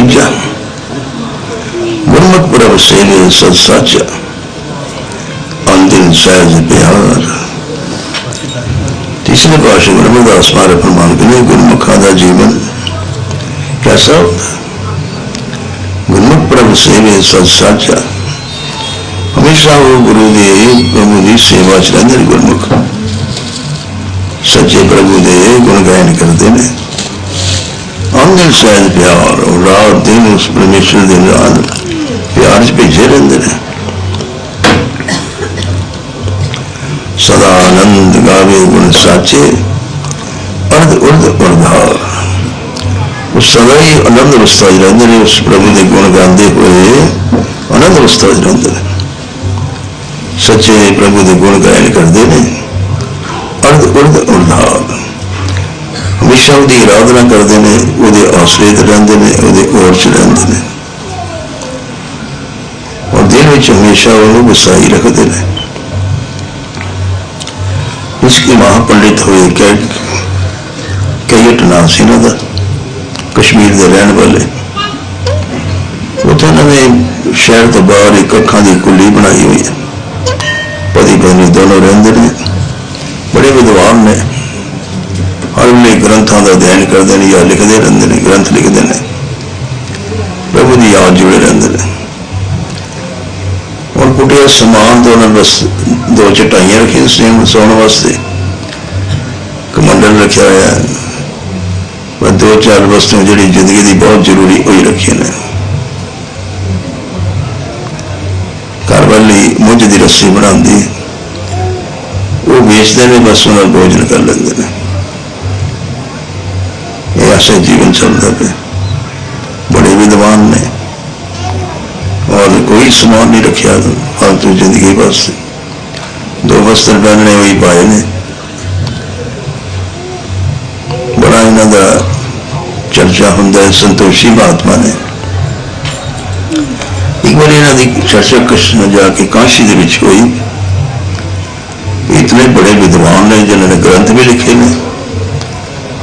तीजा गुरमुख प्रभ सेवे सत साचा अंतिम सहज प्यार। तीसरे पातशाह गुरु रविदास महाराज फरमान करें गुरमुखा का जीवन कैसा होता है? गुरमुख प्रभ सेवे सत साचा, हमेशा वो गुरु के प्रभु की सेवा च रहिंदे ने। गुरमुख सच्चे प्रभु के गुण गायन करते हैं। अंदर सहज प्यार और रात दिन उस परमेश्वर के नाल प्यार च भेजे रहते हैं। सदा आनंद गावे गुण साचे अर्ध उर्ध उर्धार। वो सदा ही आनंद अवस्था रहते हैं। उस प्रभु के गुण गाते हुए आनंद अवस्था रहते हैं। सच्चे प्रभु के गुण गायन करते हैं। अर्ध उर्ध उर्धार हमेशा उसकी आराधना करते हैं। वो आश्रित रहते हैं, वो ओर च रहते हैं और दिल में हमेशा वो बसाई रखते हैं। इसके महापंडित हुए कई नाम से इन्हों का, कश्मीर के रहने वाले। उन्होंने ने शहर तो बाहर एक अखा की कुली बनाई हुई है। पति पत्नी दोनों रहते हैं। बड़े विद्वान ने, हर वे ग्रंथों का अध्ययन करते हैं या लिखते रहते हैं, ग्रंथ लिखते हैं, प्रभु की याद जुड़े रहते हैं। और कुटिया समान तो उन्होंने बस दो चटाइयां रखी सोने वास्ते, कमंडल रखा हुआ है, पर दो चार वस्तुएं जी जिंदगी की बहुत जरूरी वही रखी ने। घर वाली मुझ की रस्सी बनाती, वो बेचते हैं, बस उन्हें भोजन कर लेंगे ने। ऐसा जीवन चलता पे। बड़े विद्वान ने और कोई समान नहीं रखा फालतू जिंदगी वास्ते। दो वस्त्र पहनने वही पाए ने। बड़ा इन्हों का चर्चा होंगे संतोषी महात्मा ने। एक बार इन्हों की चर्चा कृष्ण जाके काशी के विच हुई। इतने बड़े विद्वान ने जिन्होंने ग्रंथ भी लिखे ने,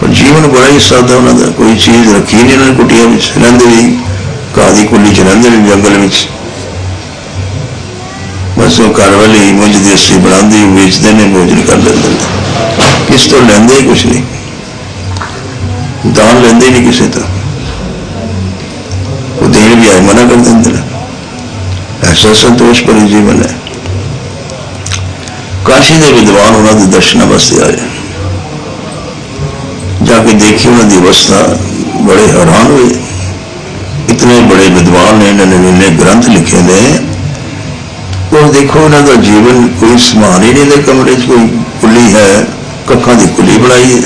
पर जीवन बड़ा ही सादा उन्होंने। कोई चीज रखी नहीं उन्होंने। कुटिया रहते भी घाह की कुली च रहते हैं, जंगल में। बस वो घर वाली मुझ की रस्सी बनाती, बेचते हैं, भोजन कर लेते हैं। किस तो लेंदे ही कुछ नहीं, दान लेंदे नहीं किसी तो। वो देने भी आए मना कर देंगे। ऐसा संतोष भरी जीवन है। काशी के विद्वान उन्होंने दर्शन वास्ते आए। जाके देखी उन्होंने अवस्था, बड़े हैरान हुए। इतने बड़े विद्वान ने, इन्होंने ग्रंथ लिखे ने, और देखो इन्हों का जीवन कोई समान ही नहीं। कमरे कोई कुली है, कखा की कुली बनाई है,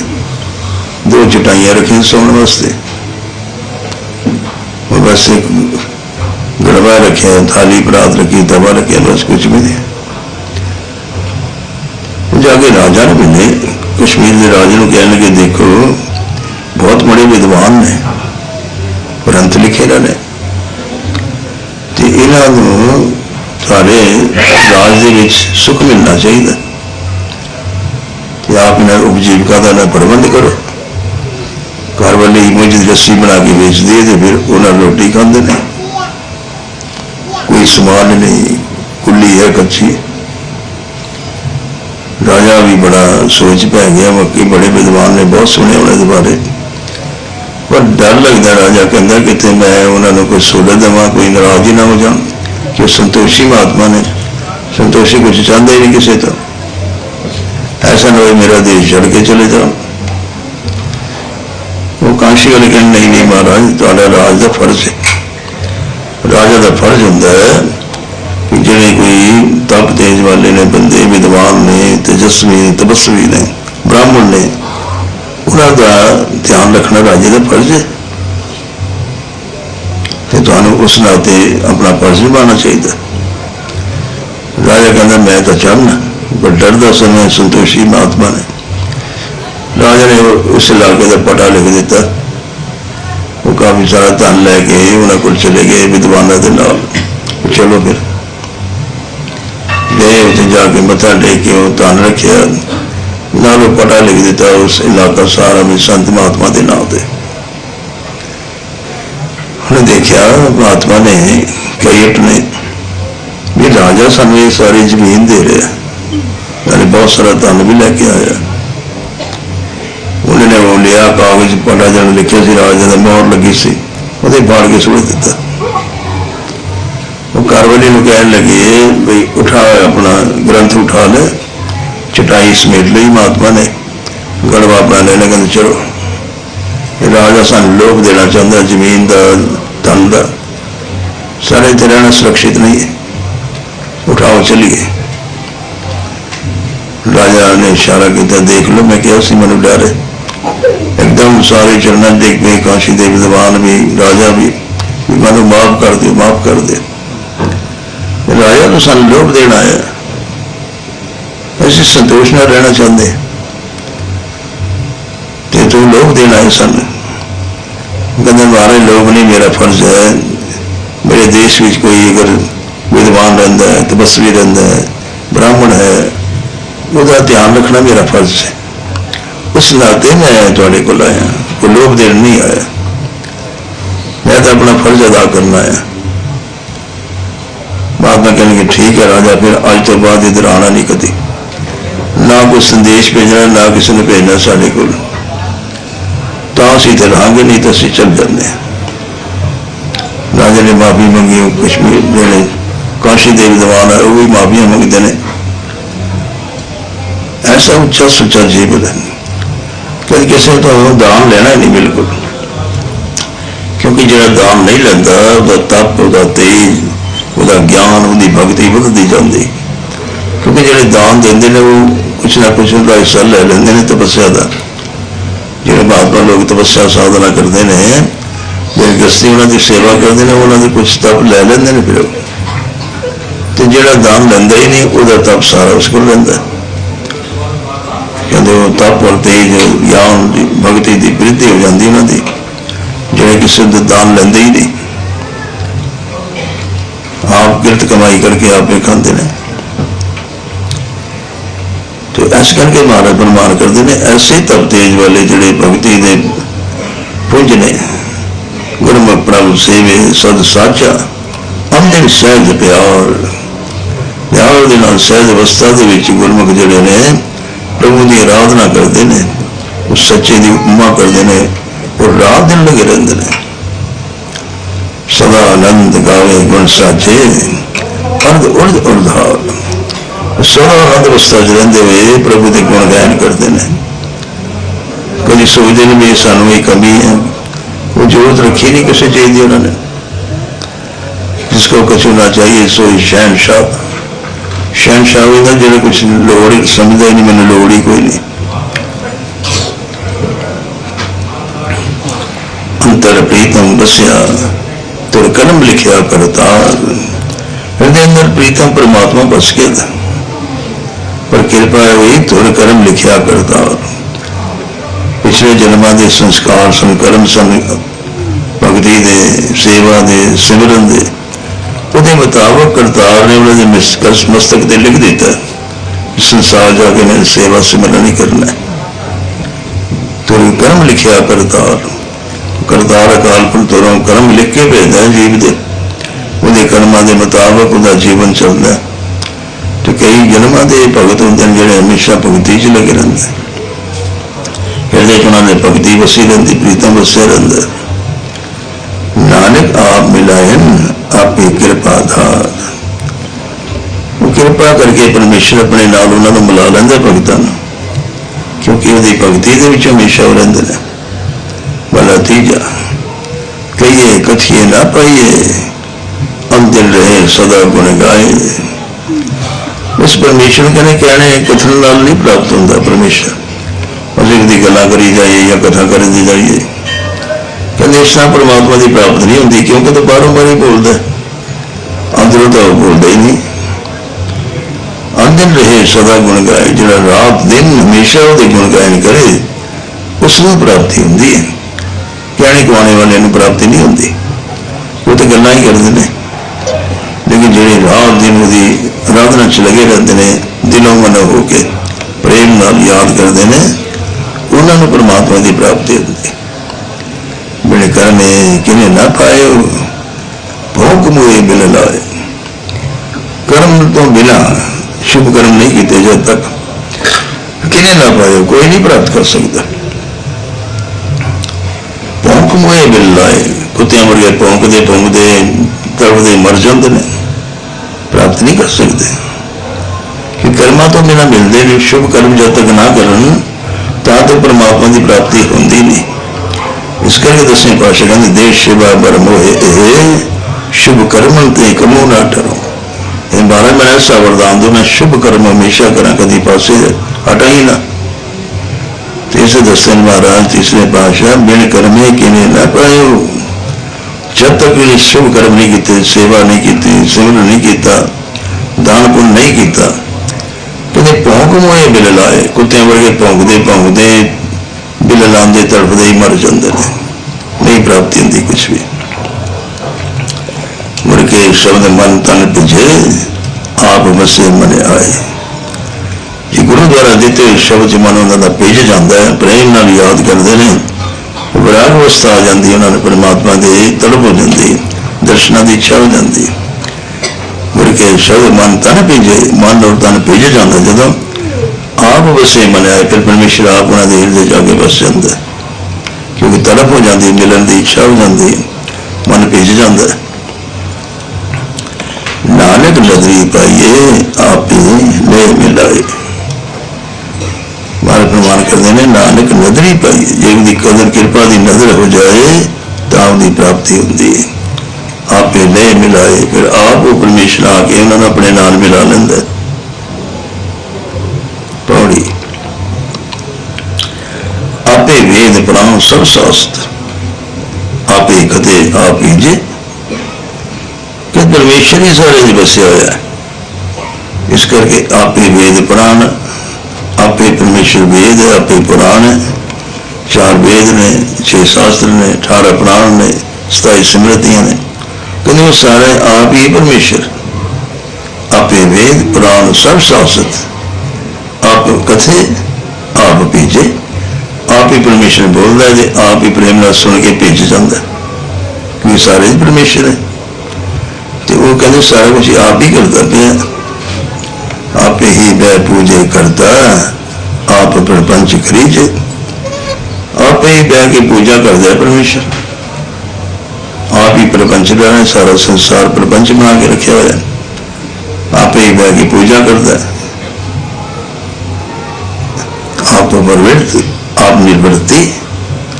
दो चटाइयां रखी सोने वास्ते, और बस एक गड़वा रखे, थाली परात रखी, तवा रखे, बस कुछ भी नहीं। जाके राजा ने मिले, कश्मीर के राजे को कह लगे देखो बहुत बड़े विद्वान ने, ग्रंथ लिखे इन्होंने, तो इन्हों सारे राज के सुख मिलना चाहिए। आप इन्हें उपजीविका का ना प्रबंध करो। घर वाले मुझ रस्सी बना के बेच दी, तो फिर उन्हें रोटी खाते हैं। कोई समान नहीं, कुली है कच्ची। राजा भी बड़ा सोच पै गया। बाकी बड़े विद्वान ने बहुत सुने उन्होंने बारे, पर डर लगता। राजा कहता कि मैं उन्होंने कोई सोलह देव, कोई नाराज ही ना हो जाए। कि संतोषी महात्मा ने, संतोषी कुछ चाहते ही नहीं किसी तो। ऐसा ना हो मेरा देश छड़ के चले जाओ। वो काशी वाले कहते नहीं नहीं महाराज, तुम्हारा राज का फर्ज है। राजा का फर्ज होंगे कि जिन्हें कोई तप तेज वाले ने, बंदे विद्वान ने, तेजस्वी तपस्वी ने, ब्राह्मण ने, उनका ध्यान रखना राजे का फर्ज है। तो उस नाते अपना फर्ज निभाना चाहिए। राजा कहता मैं तो चाहना, पर डरदा समय संतोषी महात्मा ने, राजा ने उस इलाके का पटा लिख दिता। वो काफी सारा धन लैके उन्होंने को चले गए विद्वानों के नाल। चलो फिर गए, उसे जाके मत्था टेके धन रखिया, नालों पटा लिख दिता उस इलाका सारा भी संत महात्मा के नाम से। उन्हें लिखा महात्मा ने कैट ने भी राजा सानू ये सारी जमीन दे रहा, नाले बहुत सारा धन भी लैके आया। उन्होंने वो लिया कागज पटा जन लिखे से राजा की मोहर लगी सी, वो फाड़ के सुट दिता। वो कारवाली को कह लगे भाई उठा अपना ग्रंथ उठा ले, चटाई समेट ली महात्मा ने, गड़वा अपना लेने कहते चलो राजा सानू लोभ देना चाहता जमीन का धन का, सारे इतने रहना सुरक्षित नहीं है, उठाओ चलिए। राजा ने इशारा किया, देख लो मैं क्या सी मैनू डर है। एकदम सारे चरणन देख पे काशी देव विद्वान भी राजा भी मैं माफ कर दे माफ कर दे। राजा तो सानू लोभ देना है, ऐसे संतोष न रहना चाहते तो तू लोभ देना है सन। कहते मारे लोभ नहीं, मेरा फर्ज है, मेरे देश में कोई अगर विद्वान रहा है, तपस्वी रहा है, ब्राह्मण है, उसका ध्यान रखना मेरा फर्ज है। उस नाते मैं थोड़े को आया, कोई लोभ देने नहीं आया, मैं तो अपना फर्ज अदा करना है। बाद में कहने ठीक है राजा, फिर अज तो बाद इधर आना नहीं कभी, ना कोई संदेश भेजना, ना किसी ने भेजना साढ़े को, तो असी तो रहांगे, नहीं तो असं चल जाते। राजा ने माफी मंगी, कश्मीर जो काशी देव विद्वान है वो भी माफिया मंगते हैं। ऐसा उच्चा सुच्चा जीवन है, कभी किसी तो दान लेना ही नहीं बिल्कुल, क्योंकि जो दान नहीं लेंदा वह तप, वह तेज, वह ज्ञान, वही भगती बढ़ती जाती। क्योंकि जो दान देंगे ने वो कुछ ना कुछ उनका हिस्सा ले लेंगे ने तपस्या का। जो महात्मा लोग तपस्या साधना करते हैं, जो गृहस्थी उन्होंने सेवा करते हैं, उन्होंने कुछ तप ले लेंगे ने, फिर तो जो दान लेंदा ही नहीं वह तप सारा उसको लेंदा। कहते वो तप और तेज ज्ञान भगती की वृद्धि हो जाती उन्होंने, जो किसी का दान लेंदे ही नहीं, आप किरत कमाई करके आप ही खाते हैं। तो इस करके महाराज प्रमाण करते हैं, ऐसे तप तेज वाले जोड़े भगती के पुंज ने, गुरमुख प्रभु सेवे सद साचा, अंदर सहज प्यार, प्यार के नाल सहज अवस्था के गुरमुख जोड़े ने प्रभु की आराधना करते हैं, उस सच्चे की उपमा करते हैं और रात दिन लगे रहते हैं। सदा आनंद गावे गुण साचे, अर्ध उर्ध उर्धार, सदा आनंद अवस्था च रहते हुए प्रभु के गुण गायन करते हैं। कभी सोचते नहीं भी सानू ये कमी है, वो जरूरत रखी नहीं किसी चीज की उन्होंने। जिसको कुछ होना चाहिए सो शहनशाह, शहनशाह होगा जो कुछ लोड़ समझता ही नहीं, मैंने लोड़ ही कोई नहीं। अंतर प्रीतम बसिया तुर कर्म लिखिया करतार, हृदय अंदर प्रीतम परमात्मा बस गया था, पर कृपा हुई तुर कर्म लिखिया करतार। पिछले जन्मां के संस्कार सन, कर्म सन, भगती दे, सेवा दे, सिमरन दे, उसके मुताबिक करतार ने उन्होंने मस्तक से लिख दिता, संसार जाके मैंने सेवा सिमरन ही करना है। तो कर्म लिखिया करतार, करतार अकाल पुरख तुरों कर्म लिख के भेजता है जीव दे, वो कर्मां के मुताबिक उसका जीवन चलता है। तो कई जन्मां के भगत होंगे जो हमेशा भगती च लगे रहते, हृदय च उन्होंने भगती वसी रही, प्रीतम वसिया रहा। नानक आप मिलायन आपकी कृपा धार, वो कृपा करके परमेश्वर अपने नाल उन्होंने मिला लेंदा भगतां नूं, क्योंकि वो भगती के हमेशा वो रहिंदे ने। भला तीजा कहिए कथिए ना पाइए, अंतिम रहे सदा गुण गाए। उस परमेश्वर कहने कहने कथन नाल नहीं प्राप्त होता परमेश्वर, असीं की गल्लां करी जाइए या कथा कर दी जाइए, कहते इस तरह परमात्मा की प्राप्त नहीं होती, क्योंकि तो बारों बार ही बोलता है, अंदरों तो बोलता ही नहीं। अंतिम रहे सदा गुण गाए, जो रात दिन हमेशा वो गुण गायन करे उसमें प्राप्ति होती है। कहने कमाने वाले प्राप्ति नहीं होती, वो तो गल्लां ही करते हैं। लेकिन जो रात दिन वो आराधना च लगे रहते हैं, दिलों मनो होके प्रेम नाल याद करते हैं, उन्होंने परमात्मा की प्राप्ति होती है। मेरे कर्म किन्हें ना पाए भौंक मुए बिल लाए, कर्म तो बिना शुभ कर्म नहीं किए जब तक किने ना पाए कोई नहीं प्राप्त कर सकता। भौंक मुए बिल लाए, कुत्तियां वर्गे भौंकते भौंकते तड़पते मर जाते ने, प्राप्त नहीं कर सकते कि कर्मा तो बिना मिलते भी। शुभ कर्म जब तक ना करन तो परमात्मा की प्राप्ति होती नहीं। इस करके 10वें पातशाह कहते देश सेवा बर मोहे शुभ कर्म ते कमो ना डरो। 12 महीने ऐसा वरदान दो, मैं शुभ कर्म हमेशा करा, कभी पासे हटा ही ना। तीसरे 10वें महाराज तीसरे पातशाह बिन कर्मे किने ना पायो, जब तक शुभ कर्म नहीं किए, सेवा नहीं की, सिमरन नहीं किया, दान पुण्य नहीं किया, कहते भौंक मोए बिल लाए, कुत्तियां वर्गे भौंकते भौंकते बिल लाते तड़पते ही मर जाते हैं, नहीं प्राप्ति होती कुछ भी। मुड़ के शब्द मन तन पिछे आप बसे मन आए। ये गुरु द्वारा दिते शब्द मन उन्होंने भेज जाता है, प्रेम नाल याद करते हैं, विराग अवस्था आ जाती है, उन्होंने परमात्मा की तड़प हो जाती है, दर्शनों की इच्छा हो जाती है। मुड़ के शब्द मन तन भेजे, मन और तन भेजे जाता जो आप बसे मन आए, फिर परमेश्वर आप उन्होंने हृदय जाके बस जाता है, क्योंकि तड़प हो जाती है, मिलन की इच्छा हो जाती है, मन भेज जाता है। नानक नदरी पाइए आप ले मिलाए, मारे प्रमाण करते हैं नानक नदरी पाइए, जे उनकी कदर कृपा की नजर हो जाए तो उनकी प्राप्ति होती है। आप ले मिलाए, फिर आप वो परमेश्वर आके उन्होंने अपने नाल मिला लेंदा। पौड़ी आपे वेद पुराण सब शास्त्र, आपे कथे आप हीजे, कि परमेश्वर ही सारे बसया होया है। इस करके आपे वेद पुराण, आपे परमेश्वर वेद है, आपे पुराण है, 4 वेद ने, 6 शास्त्र ने, 18 पुराण ने, 27 स्मृतियां ने, कहते वो सारे आप ही परमेश्वर। आपे वेद पुराण सब शास्त्र, आप कथे आप भेजे, आप ही परमेश्वर बोलता है, आप ही प्रेम नाल सुन के भेज जाता है, क्योंकि सारे ही परमेश्वर है। तो वो कहते सारा कुछ आप ही करता पे, आप ही वह पूजे करता, आप प्रपंच करीजे, आप ही बह के पूजा करता है परमेश्वर। आप ही प्रपंच रहा है, सारा संसार प्रपंच बना के रखा हुआ है, आप ही बह की पूजा करता है। आप प्रवृत्ति, आप निर्वृत्ति,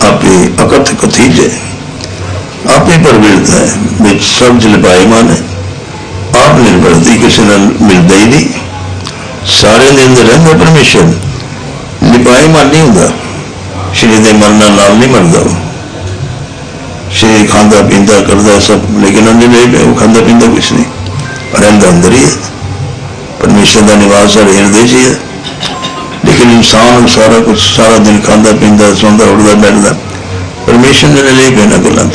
आप ही अकथ कथीजे, आप ही प्रवृत्त है, बिच सब जलपायमान है। आप निर्वृत्ति किसी ने मिलता ही नहीं, सारे दिन रहता परमेश्वर, लिपायमान नहीं होता, शरीर के मरना नाल नहीं मरता। वो शरीर खांदा पींदा करता सब, लेकिन अंदर वो खांदा पींदा कुछ नहीं, रहता अंदर ही है। परमेश्वर का निवास सारे हृदय से है, लेकिन इंसान सारा कुछ सारा दिन खांदा पींदा सौंदा उड़ता बैठता, परमेश्वर ने ले पैना गलों।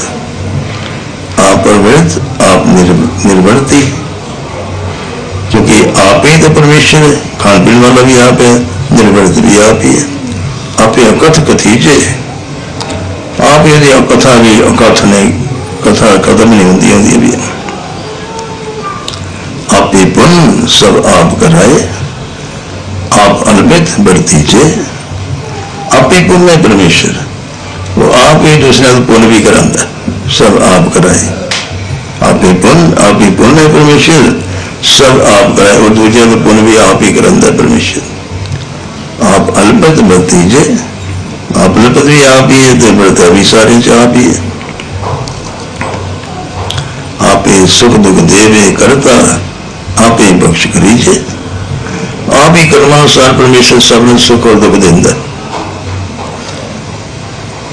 आप प्रवृत्त, आप निर्वृत्ति, क्योंकि आप ही तो परमेश्वर है, खान पीने वाला भी आप है, निर्वृत्त भी आप ही है। आप ही अकथ कथीजे, आप यदि कथा भी अकथ नहीं, कथा खत्म नहीं होती भी। आप ही पुण्य सब आप कराए, आप अल्पित बरतीजे, आप ही पुण्य परमेश्वर, वो आप ही दूसरे को पुण्य भी कराता, सब आप कराए। आप ही पुण्य परमेश्वर, सब आप कराए, और दूसरे को पुण्य भी आप ही कराता परमेश्वर। आप अल्पित बरतीजे, आप अल्पित भी आप ही है, तो बढ़ता भी सारे आप ही है। आप ही सुख दुख देवे करता, आप ही बख्श करीजे, आप ही कर्मानुसार परमेश्वर सबने सुख और दुख देता,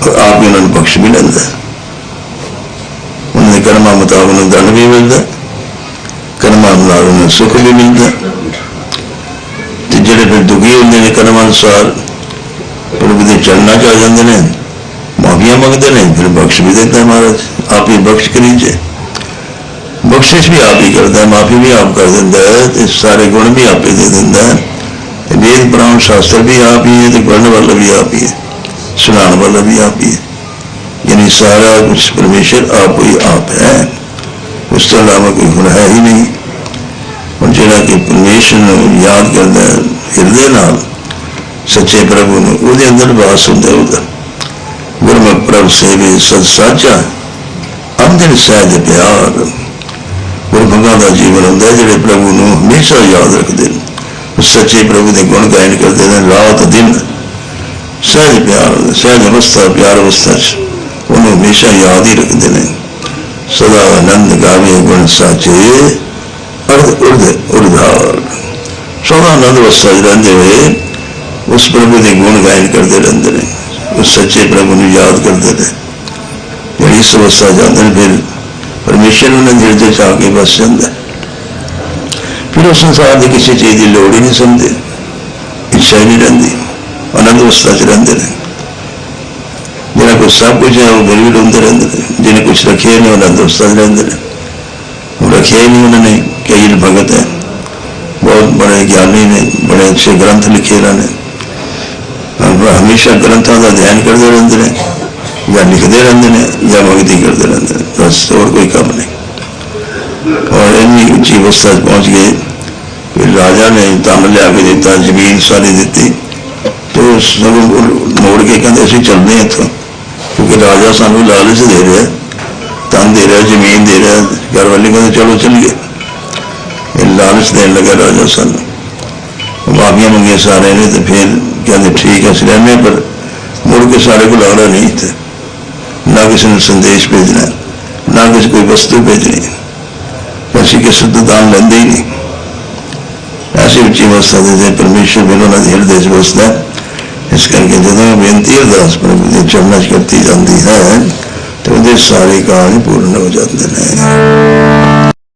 और आप ही उन्होंने बख्श भी लेंदा। उन्होंने कर्मा मुताबिक उन्हें दंड भी मिलता, कर्मा मुताबिक उन्हें सुख भी मिलता। तो जेडे फिर दुखी होंगे ने कर्मानुसार प्रभु के चरणा च आ जाते हैं, माफिया मंगते हैं, फिर बख्श भी देता है महाराज। आप ही बख्श करीजे, बख्शिश भी आप ही करता है, माफी भी आप कर देता है, तो सारे गुण भी आप ही दे देता है। वेद पुराण शास्त्र भी आप ही है, तो पढ़ने वाला भी आप ही है, सुनाने वाला भी आप ही है। यानी सारा कुछ परमेश्वर आप ही आप है। उस तो अलावा कोई हुन है ही नहीं। और जिहड़ा कि परमेश्वर नूं याद करदा है हिरदे नाल सच्चे प्रभु नूं, उहदे अंदर वास हुंदा उहदा। गुरमुख प्रभ सेवे सद साचा अंदर सहज प्यार। गुरमुखां दा जीवन हुंदा जिहड़े प्रभु नूं हमेशा याद रखदे ने, सच्चे प्रभु के गुण गायन करते हैं रात दिन। सहज प्यार, सहज अवस्था प्यार अवस्था उन्होंने हमेशा याद ही रखते हैं। सदा आनंद गावे गुण साचे अर्ध उर्ध उर्धार। सदा आनंद अवस्था रहते हुए उस प्रभु के गुण गायन करते रहते हैं, उस सच्चे प्रभु को याद करते रहे। जब इस अवस्था जाते हैं फिर परमेश्वर उन्हें दिल से आके बस जाता है। फिर उस संसार की किसी चीज़ की लोड़ ही नहीं समझते, इच्छा ही नहीं रही, आनंद अवस्था च रहिंदे ने। जिन्हें कुछ सब कुछ है वो फिर भी रोंदे रहंदे ने, जिन्हें कुछ रखे नहीं आनंद अवस्था च रहिंदे ने। रखे ही नहीं उन्होंने। कई भगत है बहुत बड़े ज्ञानी ने, बड़े अच्छे ग्रंथ लिखे इन्होंने, हमेशा ग्रंथों का ध्यान करते रहते हैं, या लिखते रहते हैं या भगती करते रहते हैं, बस और कोई काम नहीं। और इन्नी ऊंची अवस्था पहुँच गए। फिर राजा ने तन लिया के दिता, जमीन सारी दी, तो सब मोड़ के कहते असं चलते हैं इतों, क्योंकि राजा सानू लालच दे रहा, तन दे रहा, जमीन दे रहा। घर वाले कहते चलो चलिए। लालच देने लगा राजा सानू, माफिया मंगिया सारे ने, तो फिर कहते ठीक है असं रहने, पर मुड़ के सारे को लाना नहीं थे, ना किसी ने संदेश भेजना, ना किसी कोई वस्तु भेजनी, ऐसी किसी तो दान लेंदे ही नहीं। ऐसी उच्ची अवस्था देते परमेश्वर फिर उन्होंने हिरदे च बसदा। इस करके जो बेनती अरदास प्रभु के चरणों च करती जाती है तो वो सारे कार्य पूर्ण हो जाते हैं।